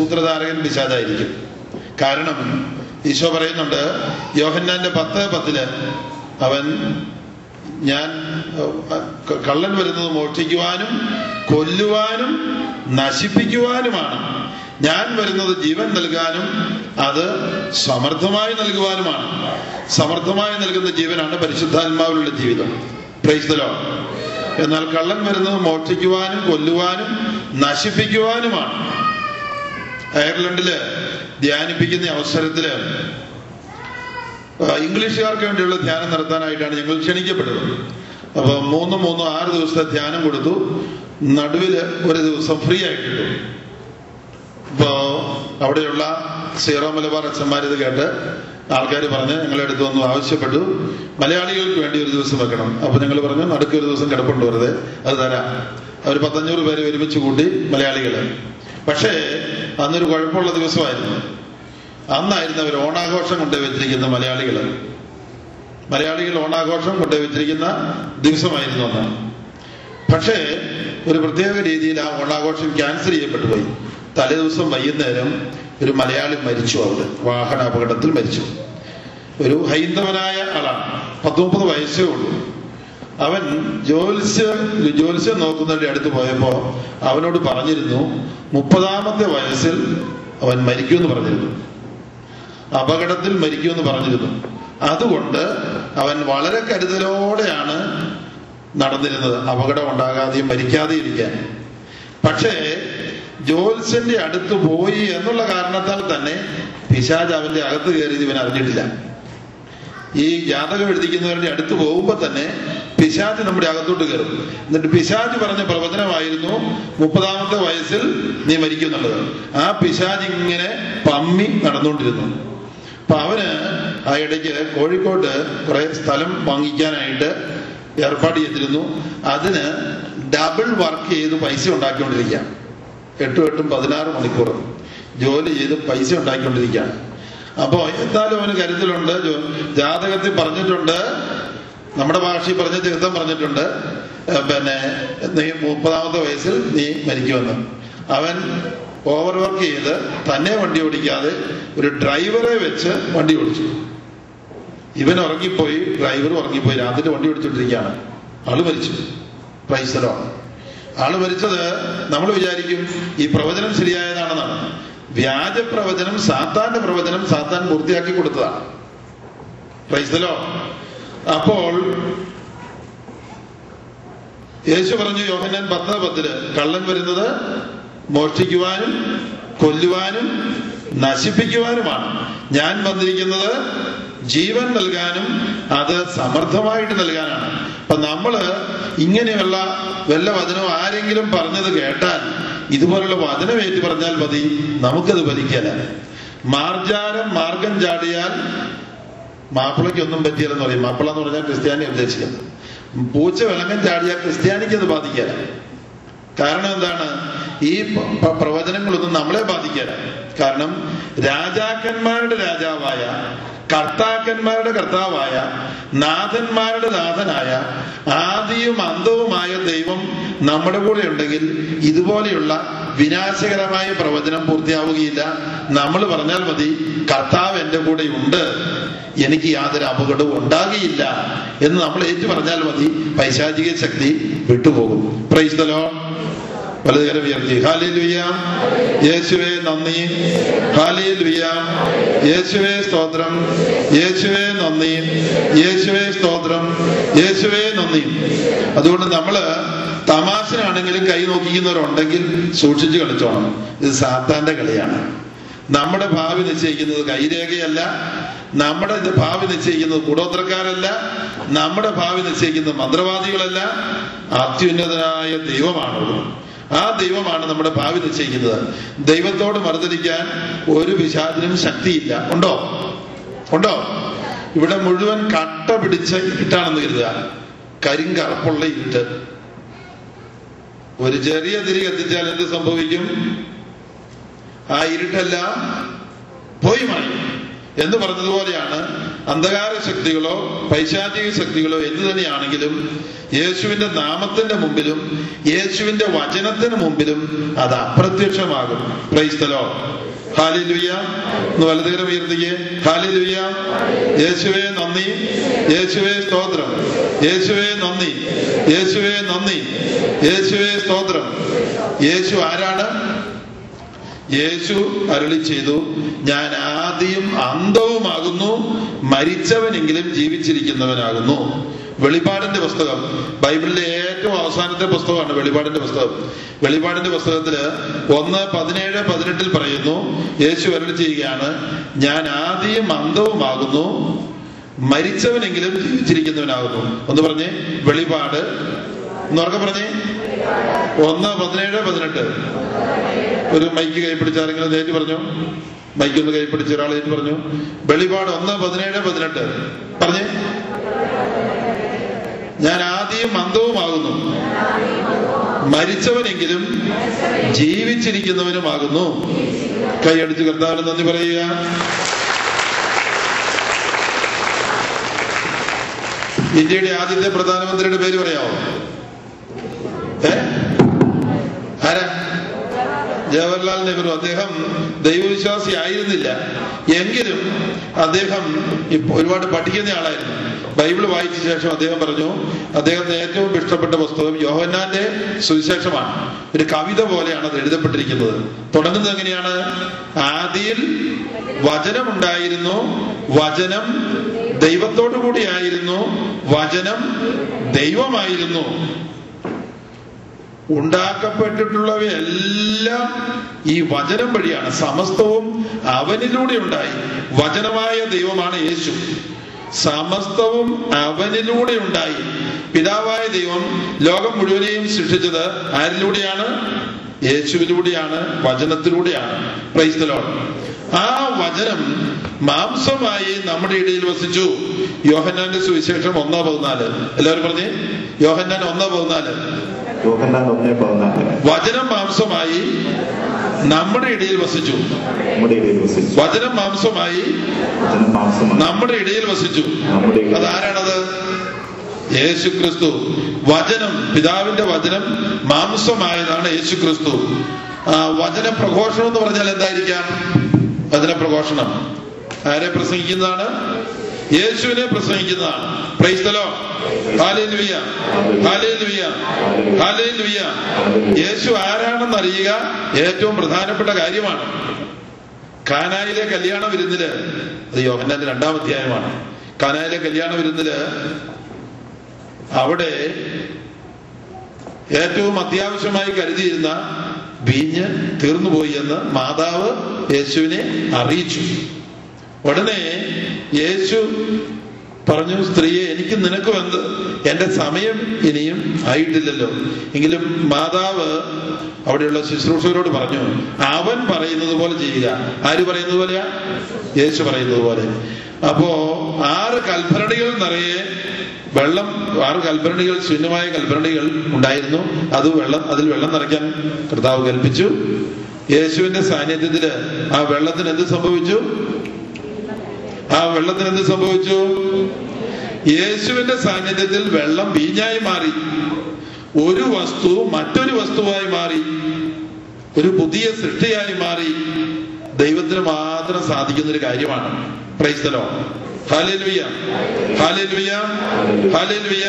സൂത്രധാരകൻ പിശാചായിരിക്കും. കാരണം ഈശോ പറയുന്നുണ്ട് യോഹന്നാന്റെ 10:10 അവൻ ഞാൻ കള്ളൻ വരുന്നത് മോഷ്ടിക്കുവാനും കൊല്ലുവാനും നശിപ്പിക്കുവാനുമാണ്, ഞാൻ വരുന്നത് ജീവൻ നൽകാനും അത് സമർത്ഥമായി നൽകുവാനുമാണ്. സമർത്ഥമായി നൽകുന്ന ജീവനാണ് പരിശുദ്ധാത്മാവിലുള്ള ജീവിതം. Price the Lord. എന്നാൽ കള്ളൻ വരുന്നത് മോഷ്ടിക്കുവാനും കൊല്ലുവാനും നശിപ്പിക്കുവാനുമാണ്. അയർലൻഡില് ധ്യാനിപ്പിക്കുന്ന അവസരത്തില് ഇംഗ്ലീഷുകാർക്ക് വേണ്ടിയുള്ള ധ്യാനം നടത്താനായിട്ടാണ് ഞങ്ങൾ ക്ഷണിക്കപ്പെട്ടത്. അപ്പൊ 6 ദിവസത്തെ ധ്യാനം കൊടുത്തു. നടുവില് ഒരു ദിവസം ഫ്രീ ആയിട്ടിട്ടു. അപ്പോ അവിടെയുള്ള സീറോ മലബാർ അച്ഛന്മാരിത് കേട്ട് ആൾക്കാർ പറഞ്ഞ് ഞങ്ങളുടെ അടുത്ത് വന്നു ആവശ്യപ്പെട്ടു, മലയാളികൾക്ക് വേണ്ടി ഒരു ദിവസം വെക്കണം. അപ്പൊ ഞങ്ങൾ പറഞ്ഞു നടുക്ക് ഒരു ദിവസം കിടപ്പുണ്ട് വെറുതെ, അത് തരാം. അവർ 1500 പേരെ ഒരുമിച്ച് കൂട്ടി മലയാളികള്. പക്ഷേ അന്നൊരു കുഴപ്പമുള്ള ദിവസമായിരുന്നു. അന്നായിരുന്നു അവർ ഓണാഘോഷം കൊണ്ടു വെച്ചിരിക്കുന്ന മലയാളികൾ ഓണാഘോഷം കൊണ്ടു വെച്ചിരിക്കുന്ന ദിവസമായിരുന്നു അന്ന്. പക്ഷേ ഒരു പ്രത്യേക രീതിയിൽ ആ ഓണാഘോഷം ക്യാൻസൽ ചെയ്യപ്പെട്ടു പോയി. തലേ ദിവസം വൈകുന്നേരം ഒരു മലയാളി മരിച്ചു. അവിടെ വാഹനാപകടത്തിൽ മരിച്ചു. ഒരു ഹൈന്ദവനായ ആളാണ്, 30 വയസ്സേ ഉള്ളൂ. അവൻ ജ്യോത്സ്യം നോക്കുന്നതിന്റെ അടുത്ത് പോയപ്പോ അവനോട് പറഞ്ഞിരുന്നു 30ാമത്തെ വയസ്സിൽ അവൻ മരിക്കുമെന്ന് പറഞ്ഞിരുന്നു, അപകടത്തിൽ മരിക്കുമെന്ന് പറഞ്ഞിരുന്നു. അതുകൊണ്ട് അവൻ വളരെ കരുതലോടെയാണ് നടന്നിരുന്നത്, അപകടം ഉണ്ടാകാതെയും മരിക്കാതെ ഇരിക്കാൻ. പക്ഷേ ജ്യോത്സ്യന്റെ അടുത്ത് പോയി എന്നുള്ള കാരണത്താൽ തന്നെ പിശാച് അവന്റെ അകത്ത് കയറിയത് ഇവൻ അറിഞ്ഞിട്ടില്ല. ഈ ജാതകം എഴുതിക്കുന്നവരുടെ അടുത്ത് പോകുമ്പോ തന്നെ പിശാച് നമ്മുടെ അകത്തോട്ട് കയറും. എന്നിട്ട് പിശാച് പറഞ്ഞ പ്രവചനമായിരുന്നു 30ാമത്തെ വയസ്സിൽ നീ മരിക്കുന്നുള്ളത്. ആ പിശാച് ഇങ്ങനെ പമ്മി നടന്നുകൊണ്ടിരുന്നു. അപ്പൊ അവന് ആ ഇടയ്ക്ക് കോഴിക്കോട്ട് കുറെ സ്ഥലം വാങ്ങിക്കാനായിട്ട് ഏർപ്പാട് ചെയ്തിരുന്നു. അതിന് ഡബിൾ വർക്ക് ചെയ്ത് പൈസ ഉണ്ടാക്കിക്കൊണ്ടിരിക്കുക. 8-16 മണിക്കൂർ ജോലി ചെയ്ത് പൈസ ഉണ്ടാക്കിക്കൊണ്ടിരിക്കുകയാണ്. അപ്പോ എന്തായാലും അവന് കരുതലുണ്ട്. ജാതകത്തിൽ പറഞ്ഞിട്ടുണ്ട്, നമ്മുടെ ഭാഷയിൽ പറഞ്ഞ തീർത്ഥം പറഞ്ഞിട്ടുണ്ട്, നീ 30ാമത്തെ വയസ്സിൽ നീ മരിക്കുമെന്ന്. അവൻ ഓവർ വർക്ക് ചെയ്ത് തന്നെ വണ്ടി ഓടിക്കാതെ ഒരു ഡ്രൈവറെ വെച്ച് വണ്ടി ഓടിച്ചു. ഇവൻ ഉറങ്ങിപ്പോയി, ഡ്രൈവർ ഉറങ്ങിപ്പോയി, രാത്രി വണ്ടി ഓടിച്ചോണ്ടിരിക്കുകയാണ്. ആള് മരിച്ചു. Price the Lord. ആള് മരിച്ചത് നമ്മൾ വിചാരിക്കും ഈ പ്രവചനം ശരിയായതാണെന്നാണ്. വ്യാജ പ്രവചനം, സാത്താന്റെ പ്രവചനം സാത്താൻ പൂർത്തിയാക്കി കൊടുത്തതാണ്. Price the Lord. അപ്പോൾ യേശു പറഞ്ഞു യോഹന്നാൻ 10:10 കള്ളൻ വരുന്നത് മോഷ്ടിക്കുവാനും കൊല്ലുവാനും നശിപ്പിക്കുവാനുമാണ്, ഞാൻ വന്നിരിക്കുന്നത് ജീവൻ നൽകാനും അത് സമർത്ഥമായിട്ട് നൽകാനാണ്. അപ്പൊ നമ്മള് ഇങ്ങനെയുള്ള വല്ല വചനവും ആരെങ്കിലും പറഞ്ഞത് കേട്ടാൽ ഇതുപോലുള്ള വചനം ഏറ്റു പറഞ്ഞാൽ മതി, നമുക്കത് ഫലിക്കല. മാർഗം ചാടിയാൽ മാപ്പിളയ്ക്കൊന്നും പറ്റിയാലെന്ന് പറയും. മാപ്പിള എന്ന് പറഞ്ഞാൽ ക്രിസ്ത്യാനി ഉദ്ദേശിക്കുന്നത്. പൂച്ച വിലങ്ങൻ ചാടിയാൽ ക്രിസ്ത്യാനിക്ക് അത് ബാധിക്കല. കാരണം എന്താണ്? ഈ പ്രവചനങ്ങളൊന്നും നമ്മളെ ബാധിക്കല. കാരണം രാജാക്കന്മാരുടെ രാജാവായ, കർത്താക്കന്മാരുടെ കർത്താവായ, നാഥന്മാരുടെ നാഥനായ, ആദിയും അന്തവുമായ ദൈവം നമ്മുടെ കൂടെ ഉണ്ടെങ്കിൽ ഇതുപോലെയുള്ള വിനാശകരമായ പ്രവചനം പൂർത്തിയാവുകയില്ല. നമ്മൾ പറഞ്ഞാൽ മതി, കർത്താവ് എന്റെ കൂടെ ഉണ്ട്, എനിക്ക് യാതൊരു അപകടവും ഉണ്ടാകുകയില്ല എന്ന് നമ്മൾ ഏറ്റു പറഞ്ഞാൽ മതി. പൈശാചിക ശക്തി വിട്ടുപോകും. Price the Lord. വലതുകരം ഉയർത്തി ഹല്ലേലൂയ. യേശുവേ നന്ദി, ഹല്ലേലൂയ. യേശുവേ സ്തോത്രം, യേശുവേ നന്ദി, യേശുവേ സ്തോത്രം, യേശുവേ നന്ദി. അതുകൊണ്ട് നമ്മള് തമാശനാണെങ്കിലും കൈ നോക്കിക്കുന്നവരുണ്ടെങ്കിൽ സൂക്ഷിച്ചു കളിച്ചോണം. ഇത് സാത്താന്റെ കളിയാണ്. നമ്മുടെ ഭാവി നിശ്ചയിക്കുന്നത് കൈരേഖയല്ല, നമ്മുടെ ഭാവി നിശ്ചയിക്കുന്നത് കൂടോത്രക്കാരല്ല, നമ്മുടെ ഭാവി നിശ്ചയിക്കുന്നത് മന്ത്രവാദികളല്ല, അത്യുന്നതനായ ദൈവമാണുള്ളത്. ആ ദൈവമാണ് നമ്മുടെ ഭാവി നിശ്ചയിക്കുന്നത്. ദൈവത്തോട് മറുതലിക്കാൻ ഒരു പിശാചിനും ശക്തിയില്ല. ഉണ്ടോ? ഇവിടെ മുഴുവൻ കട്ട പിടിച്ച ഇരുട്ടാണെന്ന് കരുതുക. കരിങ്കറപ്പുള്ള ഇരുട്ട്. ഒരു ചെറിയ തിരി കത്തിച്ചാൽ എന്ത് സംഭവിക്കും? ആ ഇരുട്ടെല്ലാം പോയി മറിയും എന്ന് പറഞ്ഞതുപോലെയാണ് അന്ധകാര ശക്തികളോ പൈശാചിക ശക്തികളോ എന്തു തന്നെയാണെങ്കിലും യേശുവിന്റെ നാമത്തിന്റെ മുമ്പിലും യേശുവിന്റെ വചനത്തിന് മുമ്പിലും അത് അപ്രത്യക്ഷമാകും. Price the Lord. ഹല്ലേലൂയ. ഒന്ന് വലതുകരം ഉയർത്തിക്കേ. ഹല്ലേലൂയ. യേശുവേ നന്ദി, യേശുവേ സ്തോത്രം, യേശുവേ നന്ദി, യേശുവേ നന്ദി, യേശുവേ സ്തോത്രം. യേശു ആരാണ്? യേശു അരുളി ചെയ്തു, ഞാൻ ആദിയും അന്തവുമാകുന്നു, മരിച്ചവനെങ്കിലും ജീവിച്ചിരിക്കുന്നവനാകുന്നു. വെളിപാടിന്റെ പുസ്തകം ബൈബിളിലെ ഏറ്റവും അവസാനത്തെ പുസ്തകമാണ് വെളിപാടിന്റെ പുസ്തകം. വെളിപാടിന്റെ പുസ്തകത്തില് 1:17-18 പറയുന്നു, യേശു അരുളി ചെയ്യുകയാണ്, ഞാൻ ആദിയും അന്തവുമാകുന്നു, മരിച്ചവനെങ്കിലും ജീവിച്ചിരിക്കുന്നവനാകുന്നു. ഒന്ന് പറഞ്ഞേ, വെളിപാട്. എന്നോർക്കെ പറഞ്ഞേ, 1:17-18. ഒരു മൈക്ക് കൈപ്പിടിച്ച ആരെങ്കിലും നേരിട്ട് പറഞ്ഞു? മൈക്കൊന്ന് കൈപ്പിടിച്ച ഒരാൾ നേരിട്ട് പറഞ്ഞു. വെളിപാട് 1:17-18 പറഞ്ഞേ. ഞാൻ ആദിയും അന്തവുമാകുന്നു, മരിച്ചവനെങ്കിലും ജീവിച്ചിരിക്കുന്നവനുമാകുന്നു. കൈയടിച്ച് കർത്താവിന് നന്ദി പറയുക. ഇന്ത്യയുടെ ആദ്യത്തെ പ്രധാനമന്ത്രിയുടെ പേര് പറയാമോ? ആരാ? ജവഹർലാൽ നെഹ്റു. അദ്ദേഹം ദൈവവിശ്വാസി ആയിരുന്നില്ല, എങ്കിലും അദ്ദേഹം ഒരുപാട് പഠിക്കുന്ന ആളായിരുന്നു. ബൈബിൾ വായിച്ച ശേഷം അദ്ദേഹം പറഞ്ഞു, അദ്ദേഹത്തിന് ഏറ്റവും ഇഷ്ടപ്പെട്ട പുസ്തകം യോഹന്നാന്റെ സുവിശേഷമാണ്. ഒരു കവിത പോലെയാണ് അത് എഴുതപ്പെട്ടിരിക്കുന്നത്. തുടങ്ങുന്നത് എങ്ങനെയാണ്? ആദിയിൽ വചനമുണ്ടായിരുന്നു, വചനം ദൈവത്തോടു കൂടിയായിരുന്നു, വചനം ദൈവമായിരുന്നു. ഉണ്ടാക്കപ്പെട്ടിട്ടുള്ളവയെല്ലാം ഈ വചനം വഴിയാണ്. സമസ്തവും അവനിലൂടെ ഉണ്ടായി. വചനമായ ദൈവമാണ് യേശു. സമസ്തവും അവനിലൂടെ ഉണ്ടായി. പിതാവായ ദൈവം ലോകം മുഴുവനെയും സൃഷ്ടിച്ചത് ആരിലൂടെയാണ്? യേശുവിലൂടെയാണ്, വചനത്തിലൂടെയാണ്. Praise the Lord. ആ വചനം മാംസമായി നമ്മുടെ ഇടയിൽ വസിച്ചു. യോഹന്നാന്റെ സുവിശേഷം 1:14. എല്ലാവരും പറഞ്ഞേ, യോഹന്നാൻ 1:14. വചനം മാംസമായി നമ്മുടെ ഇടയിൽ വസിച്ചു. വചനം മാംസമായി നമ്മുടെ ഇടയിൽ വസിച്ചു. അതാരാണത്? യേശു ക്രിസ്തു. വചനം, പിതാവിന്റെ വചനം മാംസമായതാണ് യേശു ക്രിസ്തു. വചന പ്രഘോഷണം എന്ന് പറഞ്ഞാൽ എന്തായിരിക്കാം? വചന പ്രഘോഷണം ആരെ പ്രസംഗിക്കുന്നതാണ്? യേശുവിനെ പ്രസംഗിക്കുന്നതാണ്. Praise the Lord. Hallelujah, hallelujah, hallelujah. യേശു ആരാണെന്ന് അറിയുക ഏറ്റവും പ്രധാനപ്പെട്ട കാര്യമാണ്. കാനായിലെ കല്യാണ വിരുന്നില്, അത് യോഹന്നാന്റെ 2-ാം അധ്യായമാണ്. കാനായിലെ കല്യാണ വിരുന്നില് അവിടെ ഏറ്റവും അത്യാവശ്യമായി കരുതിയിരുന്ന വീഞ്ഞ് തീർന്നുപോയി എന്ന് മാതാവ് യേശുവിനെ അറിയിച്ചു. ഉടനെ യേശു പറഞ്ഞു, സ്ത്രീയെ, എനിക്ക് നിനക്കും എന്ത്? എന്റെ സമയം ഇനിയും ആയിട്ടില്ലല്ലോ. എങ്കിലും മാതാവ് അവിടെയുള്ള ശുശ്രൂഷകരോട് പറഞ്ഞു, അവൻ പറയുന്നത് പോലെ ചെയ്യുക. ആര് പറയുന്നത് പോലെയാ? യേശു പറയുന്നത് പോലെ. അപ്പോ 6 കൽഭരണികൾ നിറയെ വെള്ളം, 6 കൽഭരണികൾ, ശൂന്യമായ കൽഭരണികൾ ഉണ്ടായിരുന്നു. അതിൽ വെള്ളം നിറയ്ക്കാൻ കർത്താവ് കൽപ്പിച്ചു. യേശുവിന്റെ സാന്നിധ്യത്തില് ആ വെള്ളത്തിന് എന്ത് സംഭവിച്ചു? യേശുവിന്റെ സാന്നിധ്യത്തിൽ വെള്ളം വീഞ്ഞായി മാറി. ഒരു വസ്തു മറ്റൊരു വസ്തുവായി മാറി, ഒരു പുതിയ സൃഷ്ടിയായി മാറി. ദൈവത്തിന് മാത്രം സാധിക്കുന്ന ഒരു കാര്യമാണ്. Price the Lord. Hallelujah, hallelujah, hallelujah.